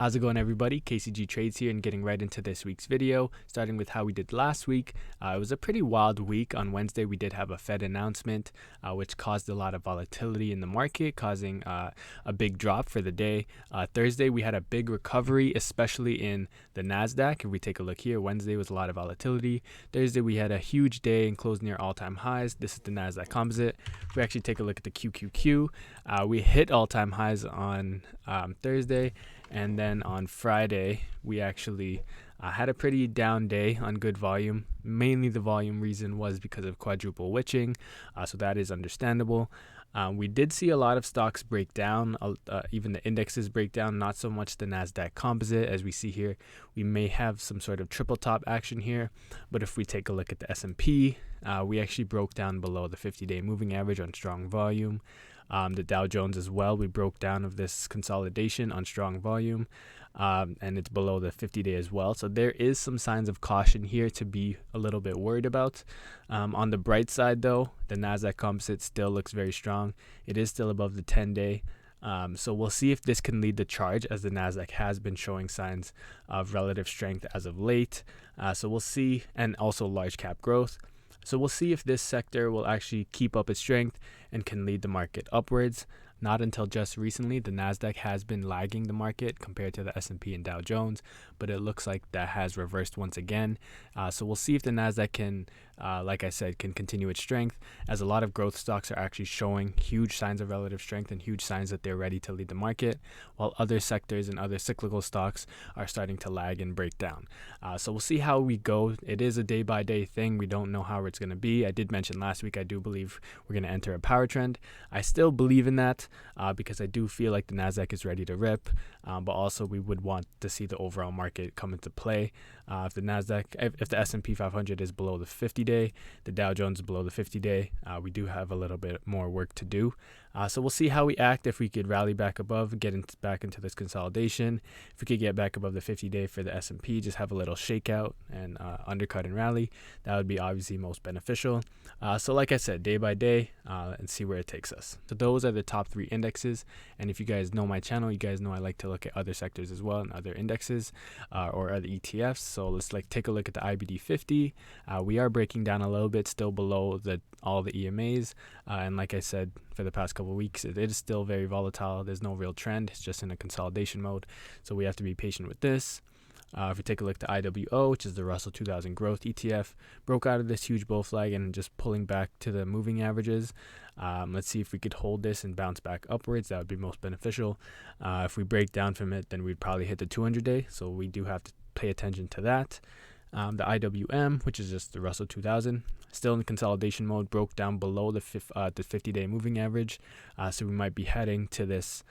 How's it going, everybody? KCG Trades here, and getting right into this week's video, starting with how we did last week. It was a pretty wild week. On Wednesday, we did have a Fed announcement, which caused a lot of volatility in the market, causing a big drop for the day. Thursday, we had a big recovery, especially in the Nasdaq. If we take a look here, Wednesday was a lot of volatility. Thursday, we had a huge day and closed near all-time highs. This is the Nasdaq Composite. If we actually take a look at the QQQ, we hit all-time highs on Thursday. And then on Friday, we actually had a pretty down day on good volume. Mainly the volume reason was because of quadruple witching, so that is understandable. We did see a lot of stocks break down, even the indexes break down, not so much the Nasdaq Composite. As we see here, we may have some sort of triple top action here. But if we take a look at the S&P, we actually broke down below the 50-day moving average on strong volume. The Dow Jones as well, we broke down of this consolidation on strong volume, and it's below the 50-day as well. So there is some signs of caution here to be a little bit worried about. On the bright side, though, the Nasdaq Composite still looks very strong. It is still above the 10-day. So we'll see if this can lead the charge, as the Nasdaq has been showing signs of relative strength as of late. So we'll see, and also large cap growth. So we'll see if this sector will actually keep up its strength and can lead the market upwards. Not until just recently, the Nasdaq has been lagging the market compared to the S&P and Dow Jones, but it looks like that has reversed once again. So we'll see if the Nasdaq can, like I said, can continue its strength, as a lot of growth stocks are actually showing huge signs of relative strength and huge signs that they're ready to lead the market, while other sectors and other cyclical stocks are starting to lag and break down. So we'll see how we go. It is a day-by-day thing. We don't know how it's going to be. I did mention last week I do believe we're going to enter a power trend. I still believe in that. Because I do feel like the Nasdaq is ready to rip, but also we would want to see the overall market come into play. If the S&P 500 is below the 50-day, the Dow Jones is below the 50-day, we do have a little bit more work to do. So we'll see how we act. If we could rally back above, back into this consolidation. If we could get back above the 50-day for the S&P, just have a little shakeout and undercut and rally, that would be obviously most beneficial. So like I said, day by day, and see where it takes us. So those are the top 3 indexes. And if you guys know my channel, you guys know I like to look at other sectors as well and other indexes or other ETFs. So let's take a look at the IBD 50. We are breaking down a little bit, still below all the EMAs. And like I said, for the past couple of weeks, it is still very volatile. There's no real trend. It's just in a consolidation mode. So we have to be patient with this. If we take a look at the IWO, which is the Russell 2000 Growth ETF, broke out of this huge bull flag and just pulling back to the moving averages. Let's see if we could hold this and bounce back upwards. That would be most beneficial. If we break down from it, then we'd probably hit the 200-day. So we do have to pay attention to that. The IWM, which is just the Russell 2000, still in consolidation mode, broke down below the 50-day moving average. So we might be heading to this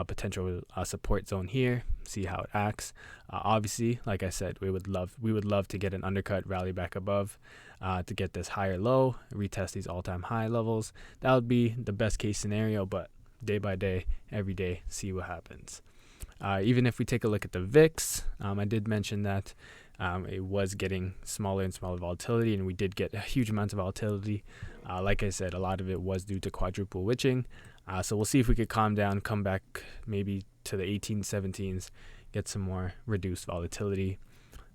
potential support zone here. See how it acts. Obviously, like I said, we would love to get an undercut, rally back above, to get this higher low, retest these all-time high levels. That would be the best case scenario. But day by day, every day, see what happens. Even if we take a look at the VIX, I did mention that it was getting smaller and smaller volatility, and we did get a huge amount of volatility. Like I said, a lot of it was due to quadruple witching. So we'll see if we could calm down, come back maybe to the 18s, 17s, get some more reduced volatility.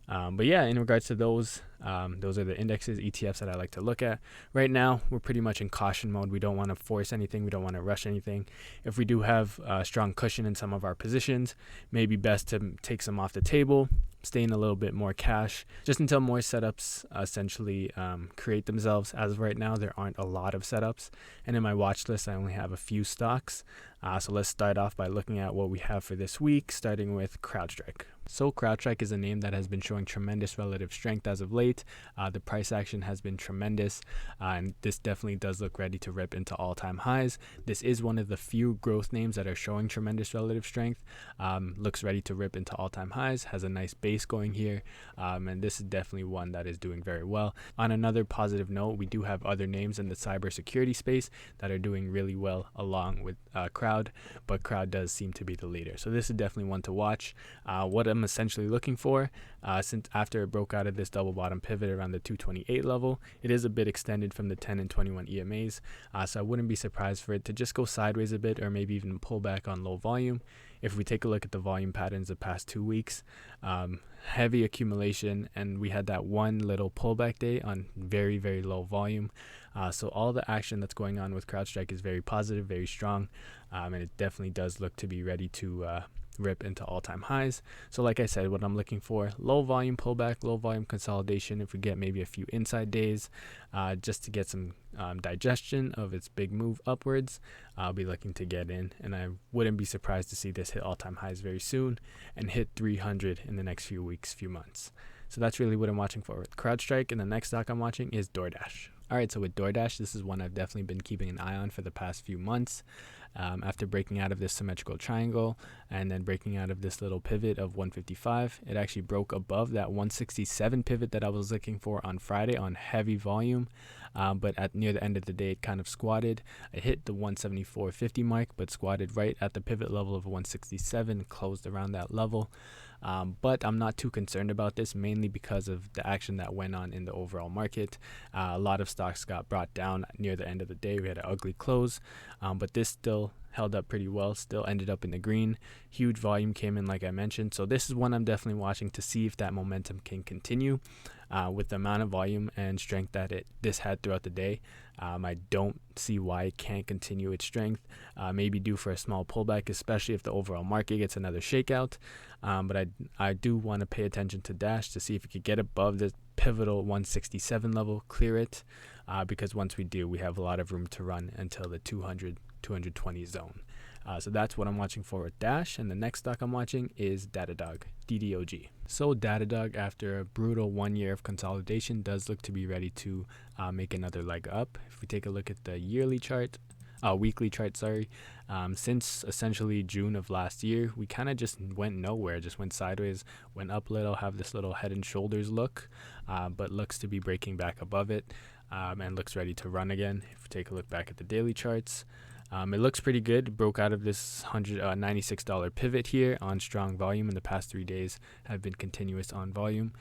But yeah, in regards to those are the indexes, ETFs that I like to look at. Right now, we're pretty much in caution mode. We don't want to force anything. We don't want to rush anything. If we do have a strong cushion in some of our positions, maybe best to take some off the table, stay in a little bit more cash, just until more setups essentially create themselves. As of right now, there aren't a lot of setups. And in my watch list, I only have a few stocks. So let's start off by looking at what we have for this week, starting with CrowdStrike. So CrowdStrike is a name that has been showing tremendous relative strength as of late. The price action has been tremendous, and this definitely does look ready to rip into all-time highs. This is one of the few growth names that are showing tremendous relative strength. Looks ready to rip into all-time highs, has a nice base going here, and this is definitely one that is doing very well. On another positive note, we do have other names in the cybersecurity space that are doing really well along with Crowd, but Crowd does seem to be the leader. So this is definitely one to watch. What I'm essentially looking for, since after it broke out of this double bottom pivot around the 228 level, it is a bit extended from the 10 and 21 EMAs. So I wouldn't be surprised for it to just go sideways a bit, or maybe even pull back on low volume. If we take a look at the volume patterns the past 2 weeks, heavy accumulation, and we had that one little pullback day on very, very low volume. So all the action that's going on with CrowdStrike is very positive, very strong, and it definitely does look to be ready to rip into all-time highs. So like I said, what I'm looking for, low volume pullback, low volume consolidation. If we get maybe a few inside days, just to get some digestion of its big move upwards, I'll be looking to get in, and I wouldn't be surprised to see this hit all-time highs very soon and hit 300 in the next few weeks, few months. So that's really what I'm watching for with CrowdStrike, and the next stock I'm watching is DoorDash. All right, so with DoorDash, this is one I've definitely been keeping an eye on for the past few months. After breaking out of this symmetrical triangle and then breaking out of this little pivot of 155, it actually broke above that 167 pivot that I was looking for on Friday on heavy volume. But near the end of the day, it kind of squatted. It hit the 174.50 mark, but squatted right at the pivot level of 167, closed around that level. But I'm not too concerned about this, mainly because of the action that went on in the overall market. A lot of stocks got brought down near the end of the day. We had an ugly close, but this still held up pretty well, still ended up in the green. Huge volume came in, like I mentioned. So this is one I'm definitely watching to see if that momentum can continue. With the amount of volume and strength that this had throughout the day, I don't see why it can't continue its strength. Maybe due for a small pullback, especially if the overall market gets another shakeout. But I do want to pay attention to Dash to see if it could get above the pivotal 167 level, clear it, because once we do, we have a lot of room to run until the 220 zone. So that's what I'm watching for with Dash. And the next stock I'm watching is DDOG, DDOG. So DDOG, after a brutal 1 year of consolidation, does look to be ready to make another leg up. If we take a look at the weekly chart, since essentially June of last year, we kind of just went nowhere, just went sideways, went up little, have this little head and shoulders look, but looks to be breaking back above it, and looks ready to run again. If we take a look back at the daily charts, it looks pretty good. Broke out of this $196 pivot here on strong volume. In the past 3 days have been continuous on volume.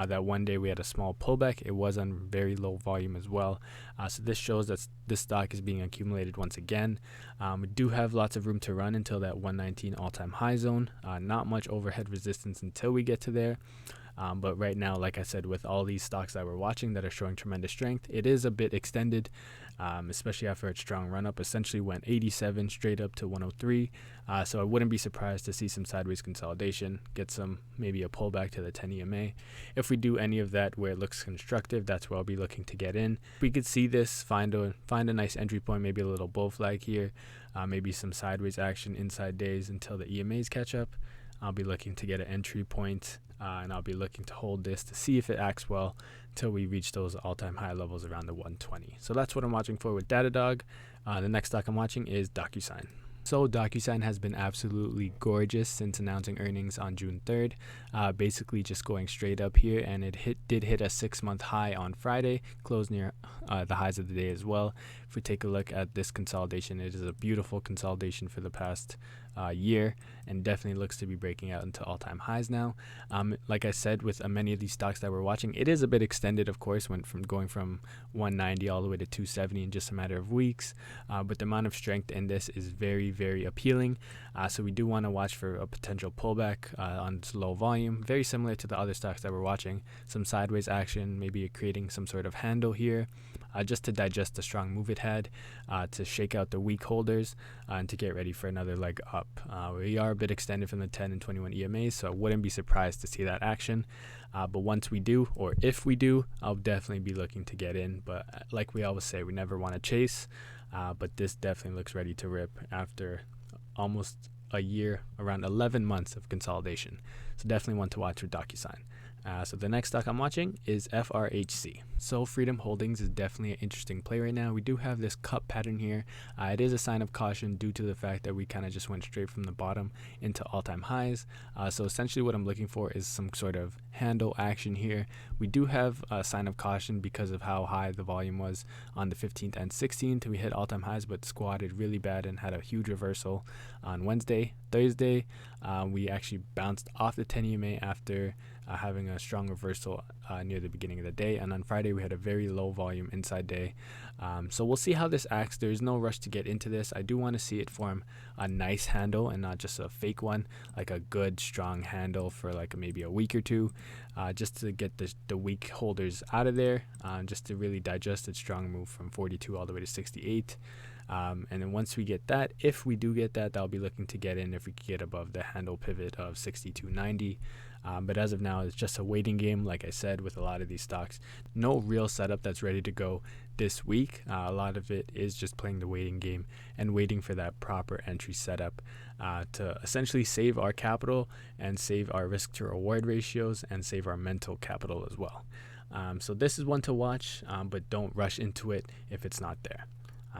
That one day we had a small pullback. It was on very low volume as well. So this shows that this stock is being accumulated once again. We do have lots of room to run until that 119 all-time high zone. Not much overhead resistance until we get to there. But right now, like I said, with all these stocks that we're watching that are showing tremendous strength, it is a bit extended, especially after its strong run up. Essentially went 87 straight up to 103. So I wouldn't be surprised to see some sideways consolidation, get maybe a pullback to the 10 EMA. If we do any of that where it looks constructive, that's where I'll be looking to get in. We could see this, find a nice entry point, maybe a little bull flag here, maybe some sideways action inside days until the EMAs catch up. I'll be looking to get an entry point, and I'll be looking to hold this to see if it acts well until we reach those all-time high levels around the 120. So that's what I'm watching for with DDOG. The next stock I'm watching is DocuSign. So DocuSign has been absolutely gorgeous since announcing earnings on June 3rd, basically just going straight up here, and it did hit a 6-month high on Friday, closed near the highs of the day as well. If we take a look at this consolidation, it is a beautiful consolidation for the past year, and definitely looks to be breaking out into all-time highs now. Like I said, with many of these stocks that we're watching, it is a bit extended, of course, going from 190 all the way to 270 in just a matter of weeks, but the amount of strength in this is very, very appealing. So we do want to watch for a potential pullback on low volume, very similar to the other stocks that we're watching. Some sideways action, maybe creating some sort of handle here, just to digest the strong move it had, to shake out the weak holders, and to get ready for another leg up. We are a bit extended from the 10 and 21 EMAs, so I wouldn't be surprised to see that action. But once we do, or if we do, I'll definitely be looking to get in. But like we always say, we never want to chase, but this definitely looks ready to rip after almost a year, around 11 months of consolidation. So definitely want to watch for DocuSign. So the next stock I'm watching is FRHC. So Freedom Holdings is definitely an interesting play right now. We do have this cup pattern here. It is a sign of caution due to the fact that we kind of just went straight from the bottom into all-time highs. So essentially what I'm looking for is some sort of handle action here. We do have a sign of caution because of how high the volume was on the 15th and 16th. We hit all-time highs, but squatted really bad and had a huge reversal on Wednesday. Thursday, we actually bounced off the 10 EMA after having a strong reversal near the beginning of the day, and on Friday we had a very low volume inside day. So we'll see how this acts. There's no rush to get into this. I do want to see it form a nice handle and not just a fake one, like a good strong handle for like maybe a week or two, just to get the weak holders out of there, just to really digest its strong move from 42 all the way to 68. And then once we get that, if we do get that, I'll be looking to get in if we get above the handle pivot of 62.90. But as of now, it's just a waiting game, like I said, with a lot of these stocks. No real setup that's ready to go this week. A lot of it is just playing the waiting game and waiting for that proper entry setup to essentially save our capital and save our risk to reward ratios and save our mental capital as well. So this is one to watch, but don't rush into it if it's not there.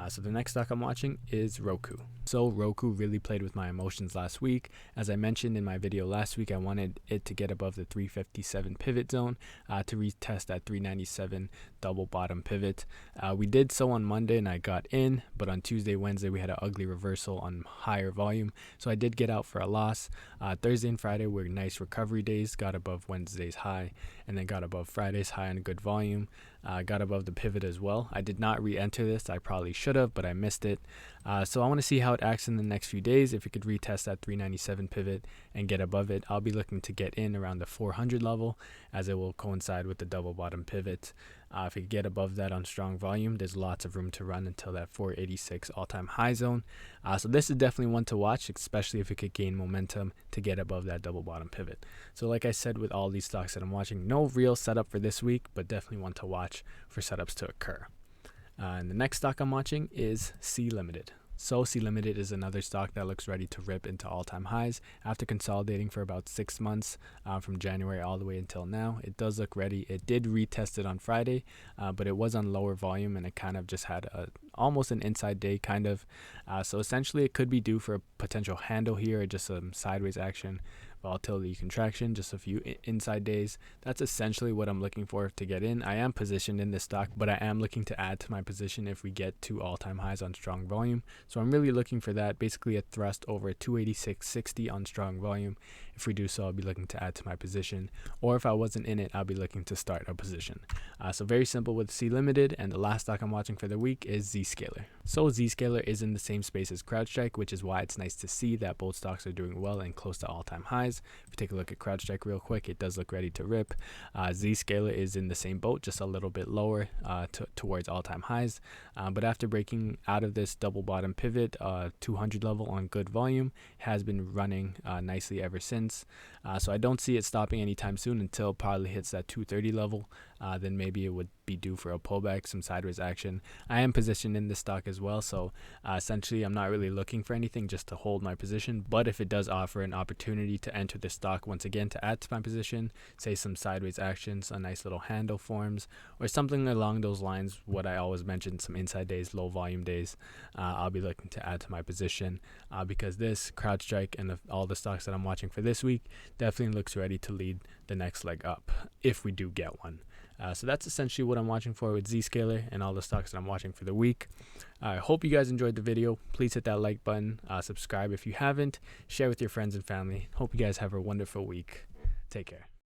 So the next stock I'm watching is ROKU. So ROKU really played with my emotions last week. As I mentioned in my video last week, I wanted it to get above the 357 pivot zone to retest that 397 double bottom pivot. We did so on Monday and I got in, but on Tuesday, Wednesday, we had an ugly reversal on higher volume. So I did get out for a loss. Thursday and Friday were nice recovery days, got above Wednesday's high and then got above Friday's high on good volume. Got above the pivot as well. I did not re-enter this. I probably should have, but I missed it. So I want to see how it acts in the next few days. If it could retest that 397 pivot and get above it, I'll be looking to get in around the 400 level, as it will coincide with the double bottom pivot. If it get above that on strong volume, there's lots of room to run until that 486 all-time high zone. So this is definitely one to watch, especially if it could gain momentum to get above that double bottom pivot. So like I said, with all these stocks that I'm watching, no real setup for this week, but definitely one to watch for setups to occur. And the next stock I'm watching is C Limited. So C Limited is another stock that looks ready to rip into all-time highs after consolidating for about 6 months from January all the way until now. It does look ready. It did retest it on Friday, but it was on lower volume and it kind of just had almost an inside day kind of. So essentially it could be due for a potential handle here or just some sideways action, volatility contraction, just a few inside days. That's essentially what I'm looking for to get in. I am positioned in this stock, but I am looking to add to my position if we get to all-time highs on strong volume. So I'm really looking for that, basically a thrust over 286.60 on strong volume. If we do so, I'll be looking to add to my position, or if I wasn't in it, I'll be looking to start a position. So very simple with C Limited. And the last stock I'm watching for the week is Zscaler. So Zscaler is in the same space as CrowdStrike, which is why it's nice to see that both stocks are doing well and close to all-time highs. If you take a look at CrowdStrike real quick, it does look ready to rip. Zscaler is in the same boat, just a little bit lower towards all-time highs. But after breaking out of this double bottom pivot, 200 level on good volume, has been running nicely ever since. So I don't see it stopping anytime soon until probably hits that 230 level. Then maybe it would be due for a pullback, some sideways action. I am positioned in this stock as well, so essentially I'm not really looking for anything, just to hold my position. But if it does offer an opportunity to enter the stock once again to add to my position, say some sideways actions, a nice little handle forms, or something along those lines, what I always mention, some inside days, low volume days, I'll be looking to add to my position because this CrowdStrike and all the stocks that I'm watching for this week definitely looks ready to lead the next leg up if we do get one. So that's essentially what I'm watching for with Zscaler and all the stocks that I'm watching for the week. I hope you guys enjoyed the video. Please hit that like button, subscribe if you haven't, share with your friends and family. Hope you guys have a wonderful week. Take care.